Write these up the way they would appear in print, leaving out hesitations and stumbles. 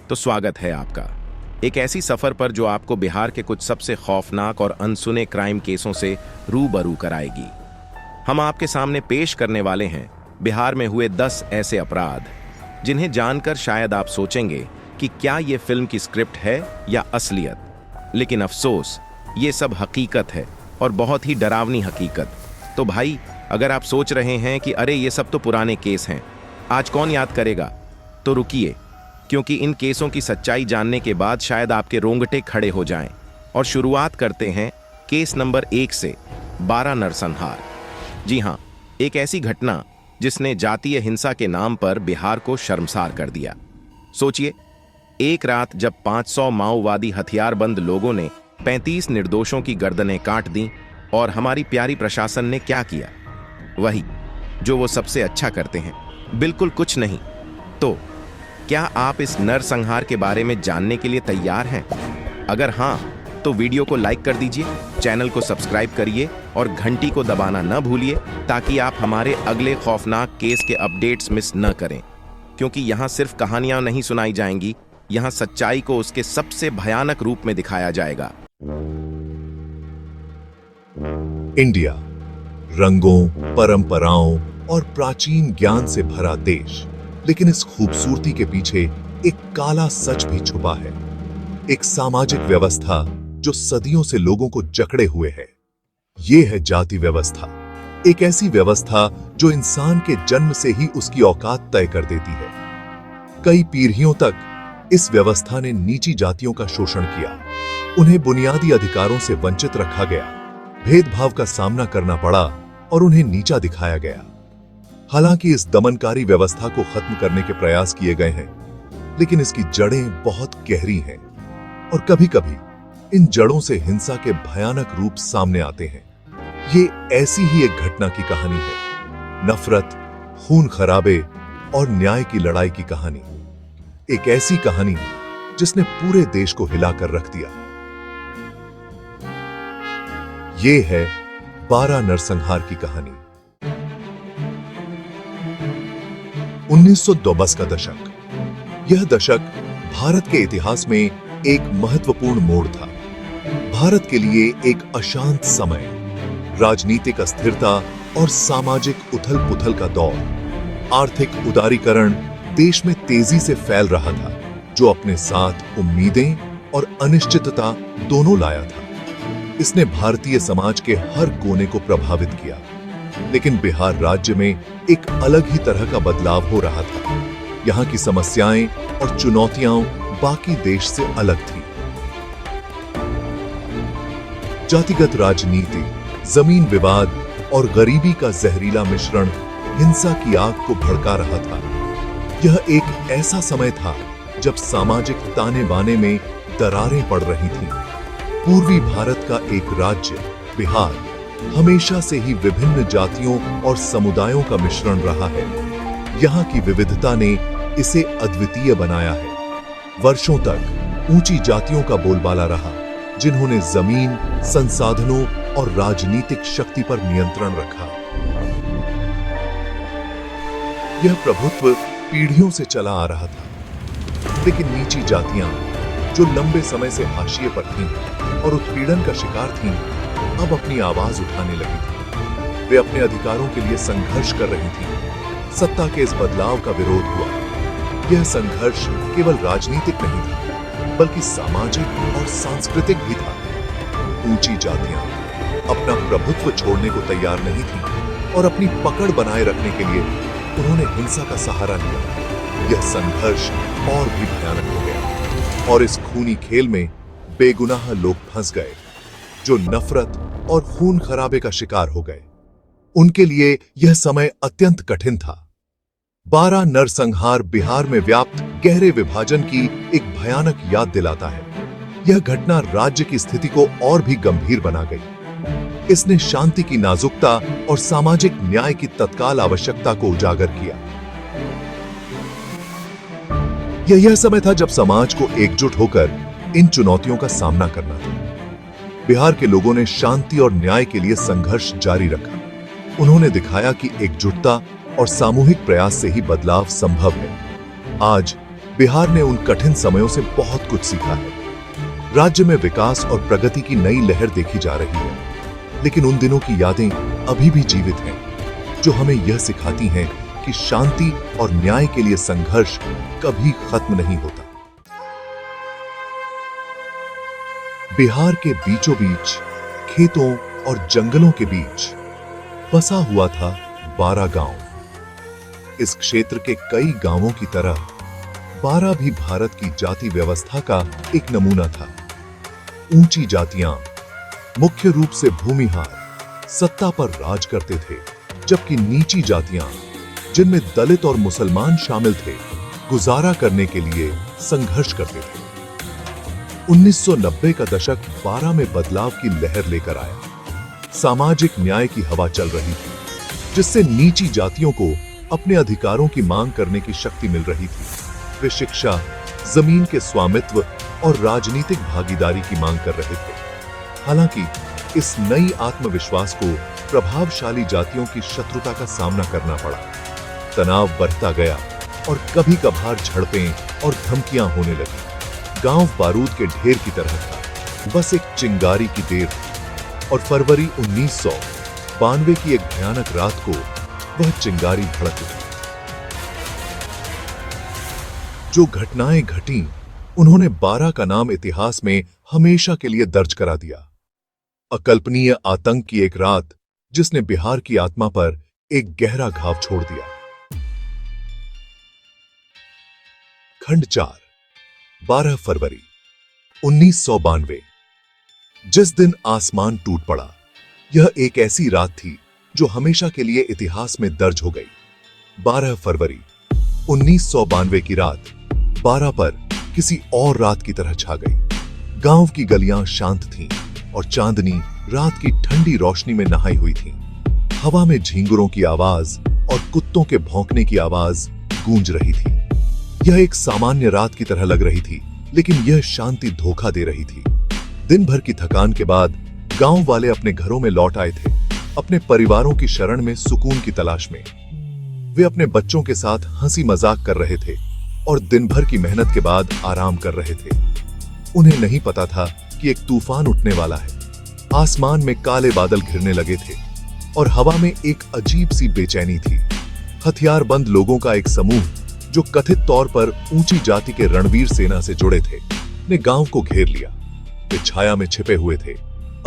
तो स्वागत है आपका एक ऐसी सफर पर जो आपको बिहार के कुछ सबसे खौफनाक और अनसुने क्राइम केसों से रूबरू कराएगी। हम आपके सामने पेश करने वाले हैं बिहार में हुए 10 ऐसे अपराध जिन्हें जानकर शायद आप सोचेंगे कि क्या ये फिल्म की स्क्रिप्ट है या असलियत, लेकिन अफसोस ये सब हकीकत है और बहुत ही डरावनी हकीकत। तो भाई, अगर आप सोच रहे हैं कि अरे ये सब तो पुराने केस हैं, आज कौन याद करेगा, तो रुकिए, क्योंकि इन केसों की सच्चाई जानने के बाद शायद आपके रोंगटे खड़े हो जाएं। और शुरुआत करते हैं केस नंबर 1 से, 12 नरसंहार। जी हाँ, एक ऐसी घटना जिसने जातीय हिंसा के नाम पर बिहार को शर्मसार कर दिया। सोचिए, एक रात जब 500 माओवादी हथियारबंद लोगों ने 35 निर्दोषों की गर्दनें काट दी, और हमारी प्यारी प्रशासन ने क्या किया? वही जो वो सबसे अच्छा करते हैं, बिल्कुल कुछ नहीं। तो क्या आप इस नरसंहार के बारे में जानने के लिए तैयार हैं? अगर हाँ, तो वीडियो को लाइक कर दीजिए, चैनल को सब्सक्राइब करिए और घंटी को दबाना न भूलिए, ताकि आप हमारे अगले खौफनाक केस के अपडेट्स मिस न करें। क्योंकि यहाँ सिर्फ कहानियां नहीं सुनाई जाएंगी, यहाँ सच्चाई को उसके सबसे भयानक रूप में दिखाया जाएगा। इंडिया रंगों, परंपराओं और प्राचीन ज्ञान से भरा देश, लेकिन इस खूबसूरती के पीछे एक काला सच भी छुपा है। एक सामाजिक व्यवस्था जो सदियों से लोगों को जकड़े हुए है। ये है जाति व्यवस्था, एक ऐसी व्यवस्था जो इंसान के जन्म से ही उसकी औकात तय कर देती है। कई पीढ़ियों तक इस व्यवस्था ने नीची जातियों का शोषण किया, उन्हें बुनियादी अधिकारों से वंचित रखा गया, भेदभाव का सामना करना पड़ा और उन्हें नीचा दिखाया गया। हालांकि इस दमनकारी व्यवस्था को खत्म करने के प्रयास किए गए हैं, लेकिन इसकी जड़ें बहुत गहरी हैं और कभी-कभी इन जड़ों से हिंसा के भयानक रूप सामने आते हैं। ये ऐसी ही एक घटना की कहानी है, नफरत, खून खराबे और न्याय की लड़ाई की कहानी। एक ऐसी कहानी जिसने पूरे देश को हिलाकर रख दिया। ये है 12 नरसंहार की कहानी। 1922 का दशक। यह दशक भारत के इतिहास में एक महत्वपूर्ण मोड़ था। भारत के लिए एक अशांत समय, राजनीतिक अस्थिरता और सामाजिक उथल-पुथल का दौर। आर्थिक उदारीकरण देश में तेजी से फैल रहा था, जो अपने साथ उम्मीदें और अनिश्चितता दोनों लाया था। इसने भारतीय समाज के हर कोने को प्रभावित किया, लेकिन बिहार राज्य में एक अलग ही तरह का बदलाव हो रहा था। यहाँ की समस्याएं और चुनौतियां बाकी देश से अलग थीं। जातिगत राजनीति, जमीन विवाद और गरीबी का जहरीला मिश्रण हिंसा की आग को भड़का रहा था। यह एक ऐसा समय था जब सामाजिक ताने बाने में दरारें पड़ रही थीं। पूर्वी भारत का एक राज्य बिहार हमेशा से ही विभिन्न जातियों और समुदायों का मिश्रण रहा है। यहाँ की विविधता ने इसे अद्वितीय बनाया है। वर्षों तक ऊंची जातियों का बोलबाला रहा, जिन्होंने जमीन, संसाधनों और राजनीतिक शक्ति पर नियंत्रण रखा। यह प्रभुत्व पीढ़ियों से चला आ रहा था, लेकिन नीची जातियां जो लंबे समय से हाशिए पर थीं और उत्पीड़न का शिकार थीं, अब अपनी आवाज उठाने लगी थी। वे अपने अधिकारों के लिए संघर्ष कर रही थीं। सत्ता के इस बदलाव का विरोध हुआ। यह संघर्ष केवल राजनीतिक नहीं था, बल्कि सामाजिक और सांस्कृतिक भी था। ऊंची जातियां अपना प्रभुत्व छोड़ने को तैयार नहीं थीं और अपनी पकड़ बनाए रखने के लिए उन्होंने हिंसा का सहारा लिया। यह संघर्ष और भी भयानक हो गया और इस खूनी खेल में बेगुनाह लोग फंस गए, जो नफरत और खून खराबे का शिकार हो गए। उनके लिए यह समय अत्यंत कठिन था। 12 नरसंहार बिहार में व्याप्त गहरे विभाजन की एक भयानक याद दिलाता है। यह घटना राज्य की स्थिति को और भी गंभीर बना गई। इसने शांति की नाजुकता और सामाजिक न्याय की तत्काल आवश्यकता को उजागर किया। यह समय था जब समाज को एकजुट होकर इन चुनौतियों का सामना करना था। बिहार के लोगों ने शांति और न्याय के लिए संघर्ष जारी रखा। उन्होंने दिखाया कि एकजुटता और सामूहिक प्रयास से ही बदलाव संभव है। आज बिहार ने उन कठिन समयों से बहुत कुछ सीखा है। राज्य में विकास और प्रगति की नई लहर देखी जा रही है, लेकिन उन दिनों की यादें अभी भी जीवित हैं, जो हमें यह सिखाती हैं कि शांति और न्याय के लिए संघर्ष कभी खत्म नहीं होता। बिहार के बीचों बीच खेतों और जंगलों के बीच बसा हुआ था बारा गांव। इस क्षेत्र के कई गांवों की तरह बारा भी भारत की जाति व्यवस्था का एक नमूना था। ऊंची जातियां, मुख्य रूप से भूमिहार, सत्ता पर राज करते थे, जबकि नीची जातियां, जिनमें दलित और मुसलमान शामिल थे, गुजारा करने के लिए संघर्ष करते थे। 1990 का दशक बारा में बदलाव की लहर लेकर आया। सामाजिक न्याय की हवा चल रही थी, जिससे नीची जातियों को अपने अधिकारों की मांग करने की शक्ति मिल रही थी। वे शिक्षा, जमीन के स्वामित्व और राजनीतिक भागीदारी की मांग कर रहे थे। हालांकि इस नई आत्मविश्वास को प्रभावशाली जातियों की शत्रुता का सामना करना पड़ा। तनाव बढ़ता गया और कभी कभार झड़पें और धमकियां होने लगी। गांव बारूद के ढेर की तरह था, बस एक चिंगारी की देर थी। और फरवरी 1992 की एक भयानक रात को वह चिंगारी भड़क उठी। जो घटनाएं घटीं, उन्होंने बारा का नाम इतिहास में हमेशा के लिए दर्ज करा दिया। अकल्पनीय आतंक की एक रात, जिसने बिहार की आत्मा पर एक गहरा घाव छोड़ दिया। खंड 4, 12 फरवरी 1992। जिस दिन आसमान टूट पड़ा, यह एक ऐसी रात थी जो हमेशा के लिए इतिहास में दर्ज हो गई। 12 फरवरी 1992 की रात बारा पर किसी और रात की तरह छा गई। गांव की गलियां शांत थीं और चांदनी रात की ठंडी रोशनी में नहाई हुई थी। हवा में झींगुरों की आवाज और कुत्तों के भौंकने की आवाज गूंज रही थी। यह एक सामान्य रात की तरह लग रही थी, लेकिन यह शांति धोखा दे रही थी। दिन भर की थकान के बाद गांव वाले अपने घरों में लौट आए थे, अपने परिवारों की शरण में सुकून की तलाश में। वे अपने बच्चों के साथ हंसी मजाक कर रहे थे और दिन भर की मेहनत के बाद आराम कर रहे थे। उन्हें नहीं पता था कि एक तूफान उठने वाला है। आसमान में काले बादल घिरने लगे थे और हवा में एक अजीब सी बेचैनी थी। हथियारबंद लोगों का एक समूह, जो कथित तौर पर ऊंची जाति के रणवीर सेना से जुड़े थे, ने गांव को घेर लिया। वे छाया में छिपे हुए थे,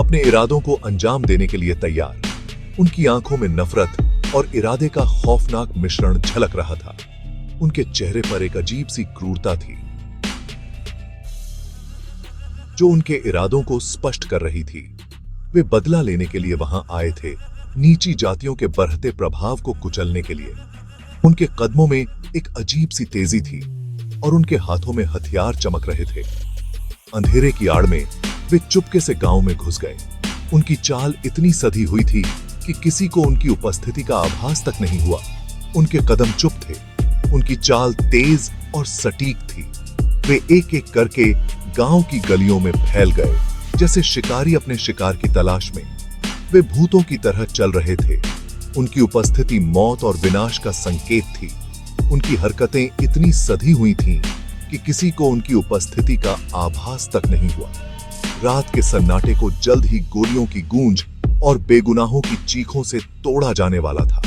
अपने इरादों को अंजाम देने के लिए तैयार। उनकी आंखों में नफरत और इरादे का खौफनाक मिश्रण झलक रहा था। उनके चेहरे पर एक अजीब सी क्रूरता थी, जो उनके इरादों को स्पष्ट कर रही थी। वे बदला लेने के लिए वहां आए थे, नीची जातियों के बढ़ते प्रभाव को कुचलने के लिए। उनके कदमों में एक अजीब सी तेजी थी और उनके हाथों में हथियार चमक रहे थे। अंधेरे की आड़ में वे चुपके से गांव में घुस गए। उनकी चाल इतनी सधी हुई थी कि किसी को उनकी उपस्थिति का आभास तक नहीं हुआ। उनके कदम चुप थे, उनकी चाल तेज और सटीक थी। वे एक एक करके गांव की गलियों में फैल गए, जैसे शिकारी अपने शिकार की तलाश में। वे भूतों की तरह चल रहे थे। उनकी उपस्थिति मौत और विनाश का संकेत थी। उनकी हरकतें इतनी सधी हुई थीं कि किसी को उनकी उपस्थिति का आभास तक नहीं हुआ। रात के सन्नाटे को जल्द ही गोलियों की गूंज और बेगुनाहों की चीखों से तोड़ा जाने वाला था।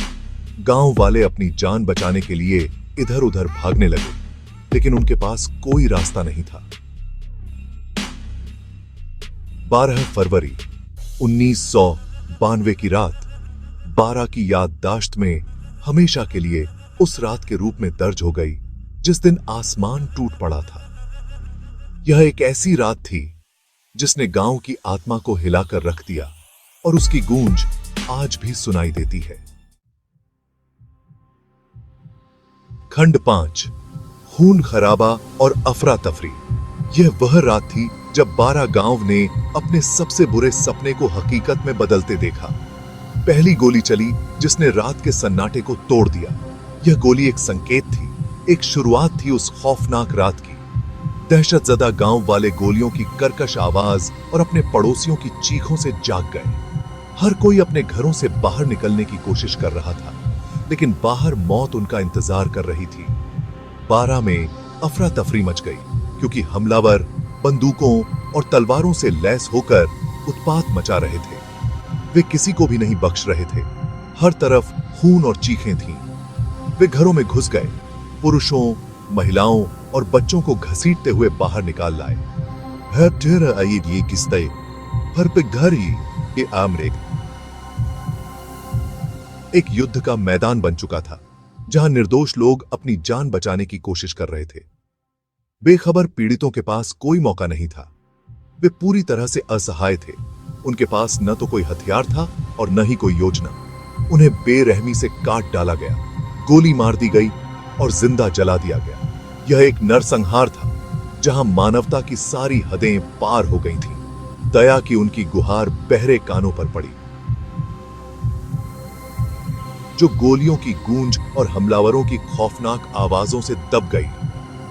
गांव वाले अपनी जान बचाने के लिए इधर उधर भागने लगे, लेकिन उनके पास कोई रास्ता नहीं था। 12 फरवरी 1992 की रात बारा की याददाश्त में हमेशा के लिए उस रात के रूप में दर्ज हो गई जिस दिन आसमान टूट पड़ा था। यह एक ऐसी रात थी जिसने गांव की आत्मा को हिलाकर रख दिया और उसकी गूंज आज भी सुनाई देती है। खंड 5, खून खराबा और अफरा तफरी। यह वह रात थी जब बारा गांव ने अपने सबसे बुरे सपने को हकीकत में बदलते देखा। पहली गोली चली जिसने रात के सन्नाटे को तोड़ दिया। यह गोली एक संकेत थी, एक शुरुआत थी उस खौफनाक रात की। दहशतजदा गांव वाले गोलियों की कर्कश आवाज और अपने पड़ोसियों की चीखों से जाग गए। हर कोई अपने घरों से बाहर निकलने की कोशिश कर रहा था, लेकिन बाहर मौत उनका इंतजार कर रही थी। बारा में अफरा तफरी मच गई, क्योंकि हमलावर बंदूकों और तलवारों से लैस होकर उत्पात मचा रहे थे। वे किसी को भी नहीं बख्श रहे थे। हर तरफ खून और चीखें थीं। वे घरों में घुस गए, पुरुषों, महिलाओं और बच्चों को घसीटते हुए बाहर निकाल लाए। एक युद्ध का मैदान बन चुका था, जहां निर्दोष लोग अपनी जान बचाने की कोशिश कर रहे थे। बेखबर पीड़ितों के पास कोई मौका नहीं था। वे पूरी तरह से असहाय थे। उनके पास न तो कोई हथियार था और न ही कोई योजना। उन्हें बेरहमी से काट डाला गया, गोली मार दी गई और जिंदा जला दिया गया। यह एक नरसंहार था, जहां मानवता की सारी हदें पार हो गई थीं। दया की उनकी गुहार बहरे कानों पर पड़ी। जो गोलियों की गूंज और हमलावरों की खौफनाक आवाजों से दब गई।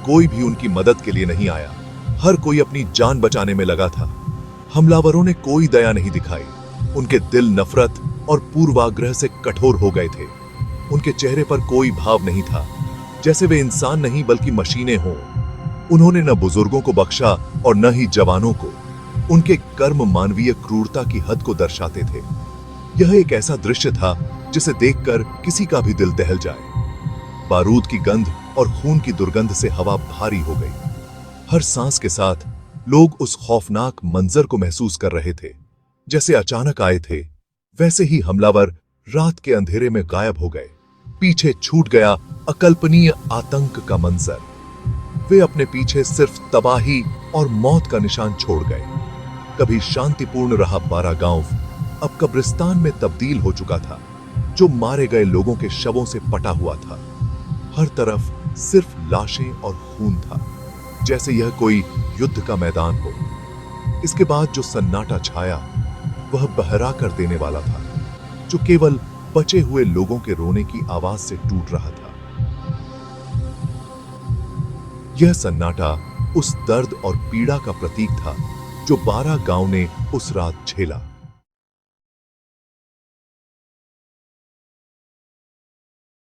कोई भी उनकी मदद के लिए नहीं आया। हर कोई अपनी जान बचाने में लगा था। हमलावरों ने कोई दया नहीं दिखाई। उनके दिल नफरत और पूर्वाग्रह से कठोर हो गए थे। उनके चेहरे पर कोई भाव नहीं था, जैसे वे इंसान नहीं बल्कि मशीनें हों। उन्होंने न बुजुर्गों को बख्शा और न ही जवानों को। उनके कर्म मानवीय क्रूरता की हद को दर्शाते थे। यह एक ऐसा दृश्य था जिसे देखकर किसी का भी दिल दहल जाए। बारूद की गंध और खून की दुर्गंध से हवा भारी हो गई। हर सांस के साथ लोग उस खौफनाक मंजर को महसूस कर रहे थे। जैसे अचानक आए थे, वैसे ही हमलावर रात के अंधेरे में गायब हो गए। पीछे छूट गया अकल्पनीय आतंक का मंजर। वे अपने पीछे सिर्फ तबाही और मौत का निशान छोड़ गए। कभी शांतिपूर्ण रहा बारा गांव अब कब्रिस्तान में तब्दील हो चुका था, जो मारे गए लोगों के शवों से पटा हुआ था। हर तरफ सिर्फ लाशें और खून था, जैसे यह कोई युद्ध का मैदान हो। इसके बाद जो सन्नाटा छाया, वह बहरा कर देने वाला था, जो केवल बचे हुए लोगों के रोने की आवाज से टूट रहा था। यह सन्नाटा उस दर्द और पीड़ा का प्रतीक था जो बारा गांव ने उस रात झेला।